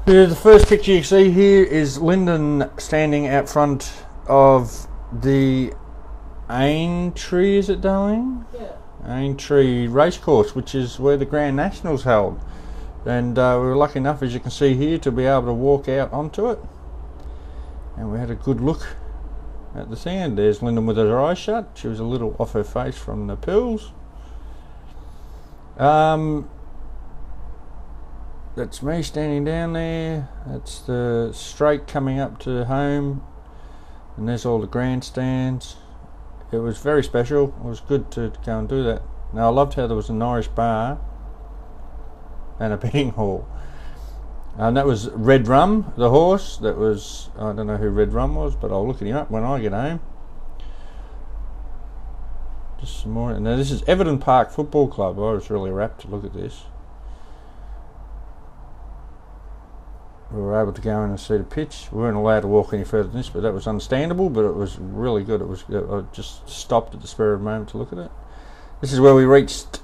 Yeah, the first picture you see here is Lyndon standing out front of the Aintree, is it, darling? Yeah. Aintree Racecourse, which is where the Grand Nationals held. And we were lucky enough, as you can see here, to be able to walk out onto it. And we had a good look at the thing. And there's Lyndon with her eyes shut. She was a little off her face from the pills. That's me standing down there. That's the straight coming up to home. And there's all the grandstands. It was very special. It was good to go and do that. Now, I loved how there was an Irish bar and a betting hall. And that was Red Rum, the horse. That was, I don't know who Red Rum was, but I'll look at him up when I get home. Just some more. Now, this is Everton Park Football Club. I was really rapt to look at this. We were able to go in and see the pitch. We weren't allowed to walk any further than this, but that was understandable, but it was really good. It was. I just stopped at the spur of the moment to look at it. This is where we reached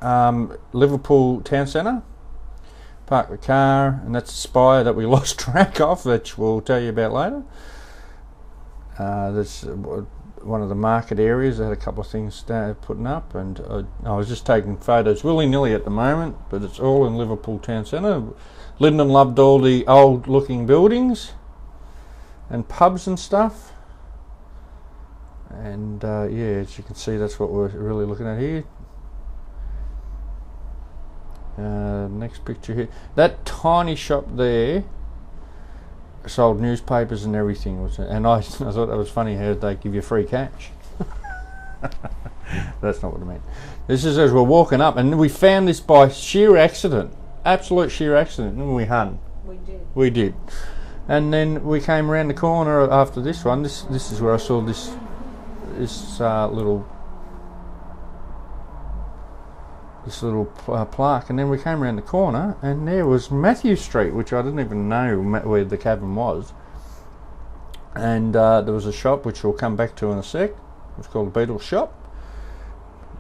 Liverpool Town Centre. Parked the car, and that's the spire that we lost track of, which we'll tell you about later. That's one of the market areas. They had a couple of things putting up, and I was just taking photos willy-nilly at the moment, but it's all in Liverpool Town Centre. Lyndon loved all the old looking buildings and pubs and stuff, and yeah, as you can see, that's what we're really looking at here. Next picture here, that tiny shop there sold newspapers and everything, and I thought that was funny how they give you free cash. That's not what I meant. This is as we're walking up, and we found this by sheer accident. Absolute sheer accident, didn't we, hun? We did. We did. And then we came around the corner after this one. This is where I saw this little plaque, and then we came around the corner, and there was Matthew Street, which I didn't even know where the cabin was. And there was a shop which we'll come back to in a sec. It was called the Beatles Shop.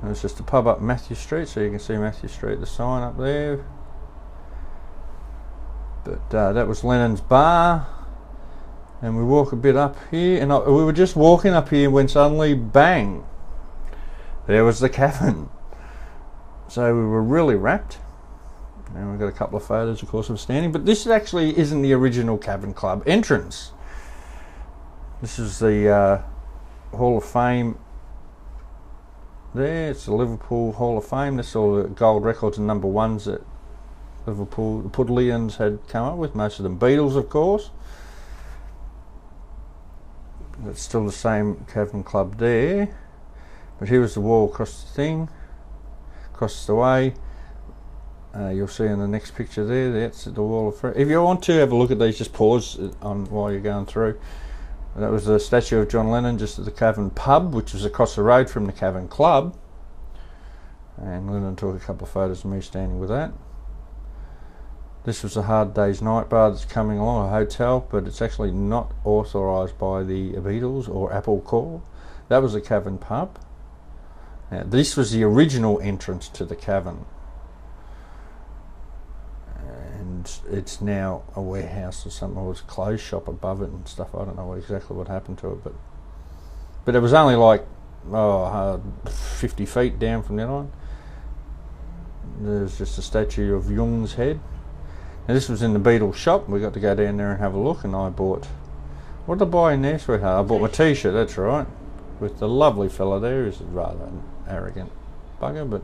And it's just a pub up Matthew Street, so you can see Matthew Street, the sign up there. But that was Lennon's bar, and we walk a bit up here, and we were just walking up here when suddenly, bang, there was the cabin. So we were really rapt, and we've got a couple of photos, of course, of standing. But this actually isn't the original Cabin Club entrance. This is the Hall of Fame. There, it's the Liverpool Hall of Fame. That's all the gold records and number ones that Liverpool, the Puddleians had come up with, most of them Beatles, of course. That's still the same Cabin Club there. But here was the wall across the thing, across the way. You'll see in the next picture there, that's the wall of If you want to have a look at these, just pause on while you're going through. That was the statue of John Lennon just at the Cavern Pub, which was across the road from the Cavern Club. And Lennon took a couple of photos of me standing with that. This was a Hard Day's Night bar that's coming along, a hotel, but it's actually not authorised by the Beatles or Apple Corps. That was a Cavern Pub. Now, this was the original entrance to the Cavern. And it's now a warehouse or something, or it's a clothes shop above it and stuff. I don't know exactly what happened to it, but it was only like 50 feet down from that on. There's just a statue of Jung's head. Now, this was in the Beatles shop. We got to go down there and have a look, and I bought, what did I buy in there, sweetheart? I bought my t-shirt, that's right, with the lovely fella there. He's a rather arrogant bugger, but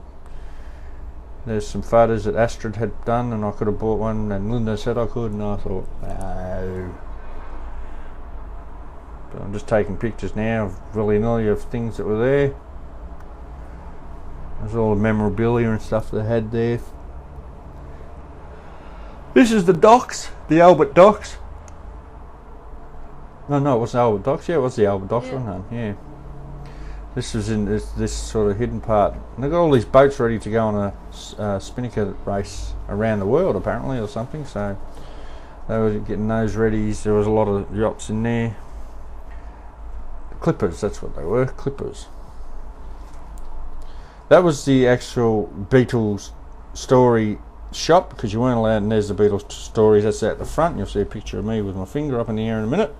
there's some photos that Astrid had done, and I could have bought one, and Linda said I could, and I thought, no. But I'm just taking pictures now of willy-nilly of things that were there. There's all the memorabilia and stuff they had there. This is the docks, the Albert Docks. No, it wasn't Albert Docks. Yeah, it was the Albert Docks, wasn't it? Yeah. This was in this sort of hidden part. And they've got all these boats ready to go on a spinnaker race around the world, apparently, or something. So they were getting those ready. There was a lot of yachts in there. Clippers, that's what they were, clippers. That was the actual Beatles story shop because you weren't allowed. And there's the Beatles stories. That's at the front. You'll see a picture of me with my finger up in the air in a minute.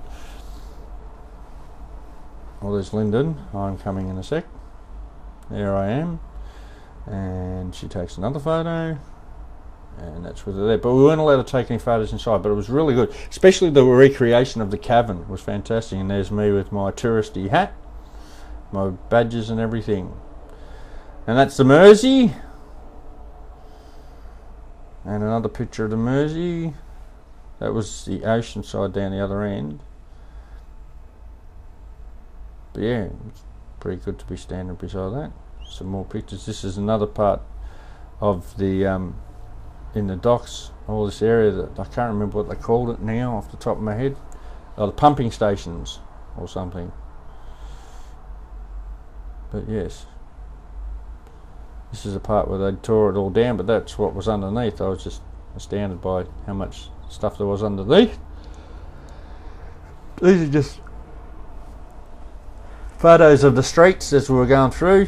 Well, there's Lyndon. I'm coming in a sec. There I am. And she takes another photo. And that's with her there. But we weren't allowed to take any photos inside. But it was really good. Especially the recreation of the cavern was fantastic. And there's me with my touristy hat, my badges and everything. And that's the Mersey. And another picture of the Mersey. That was the ocean side down the other end. But yeah, it's pretty good to be standing beside that. Some more pictures. This is another part of the in the docks, all this area that I can't remember what they called it now off the top of my head. Oh, the pumping stations or something. But yes, this is a part where they tore it all down, but that's what was underneath. I was just astounded by how much stuff there was underneath. These are just photos of the streets as we were going through.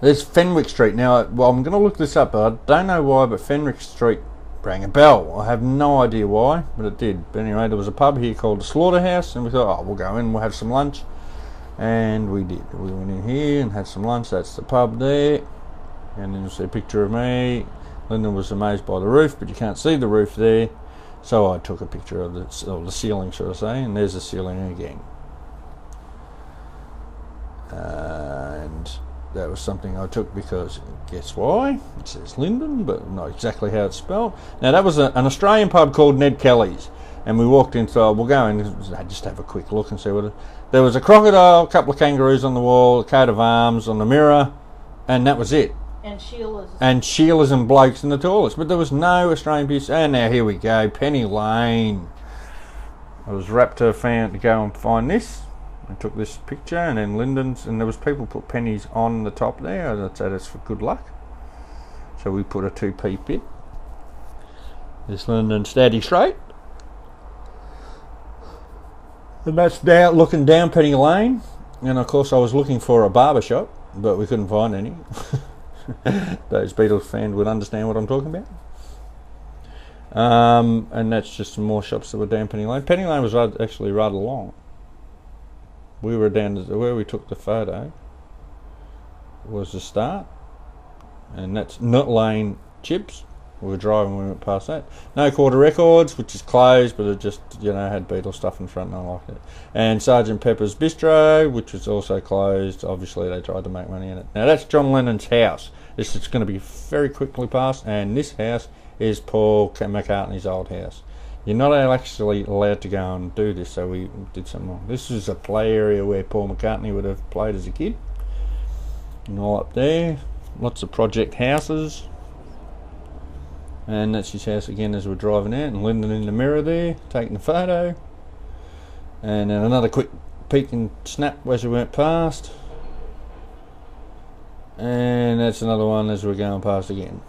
There's Fenwick Street. Now, well, I'm going to look this up, but I don't know why, but Fenwick Street rang a bell. I have no idea why, but it did. But anyway, there was a pub here called the Slaughterhouse, and we thought, oh, we'll go in, we'll have some lunch. And we did. We went in here and had some lunch. That's the pub there. And then you'll see a picture of me. Linda was amazed by the roof, but you can't see the roof there. So I took a picture of the ceiling, should I say, and there's the ceiling again. And that was something I took because, guess why? It says Lyndon, but not exactly how it's spelled. Now, that was an Australian pub called Ned Kelly's. And we walked inside. We'll go in and just have a quick look and see what it... There was a crocodile, a couple of kangaroos on the wall, a coat of arms on the mirror, and that was it. And Sheila's. And Sheila's and blokes in the toilets. But there was no Australian beauty. And now here we go, Penny Lane. I was Raptor fan to go and find this. I took this picture, and then Lyndon's, and there was people put pennies on the top there. I'd say that's for good luck. So we put a 2p bit. This Lyndon's Daddy Straight. And that's down, looking down Penny Lane. And of course I was looking for a barber shop, but we couldn't find any. Those Beatles fans would understand what I'm talking about. And that's just some more shops that were down Penny Lane. Penny Lane was actually rather long. We were down to where we took the photo was the start. And that's Nut Lane Chips. We were driving when we went past that. No Quarter Records, which is closed, but it just, you know, had Beatles stuff in front and I liked it. And Sergeant Pepper's Bistro, which was also closed. Obviously, they tried to make money in it. Now, that's John Lennon's house. This is going to be very quickly passed, and this house is Paul McCartney's old house. You're not actually allowed to go and do this, so we did something wrong. This is a play area where Paul McCartney would have played as a kid. And all up there. Lots of project houses. And that's his house again as we're driving out, and Lyndon in the mirror there taking the photo, and then another quick peek and snap as we went past, and that's another one as we're going past again.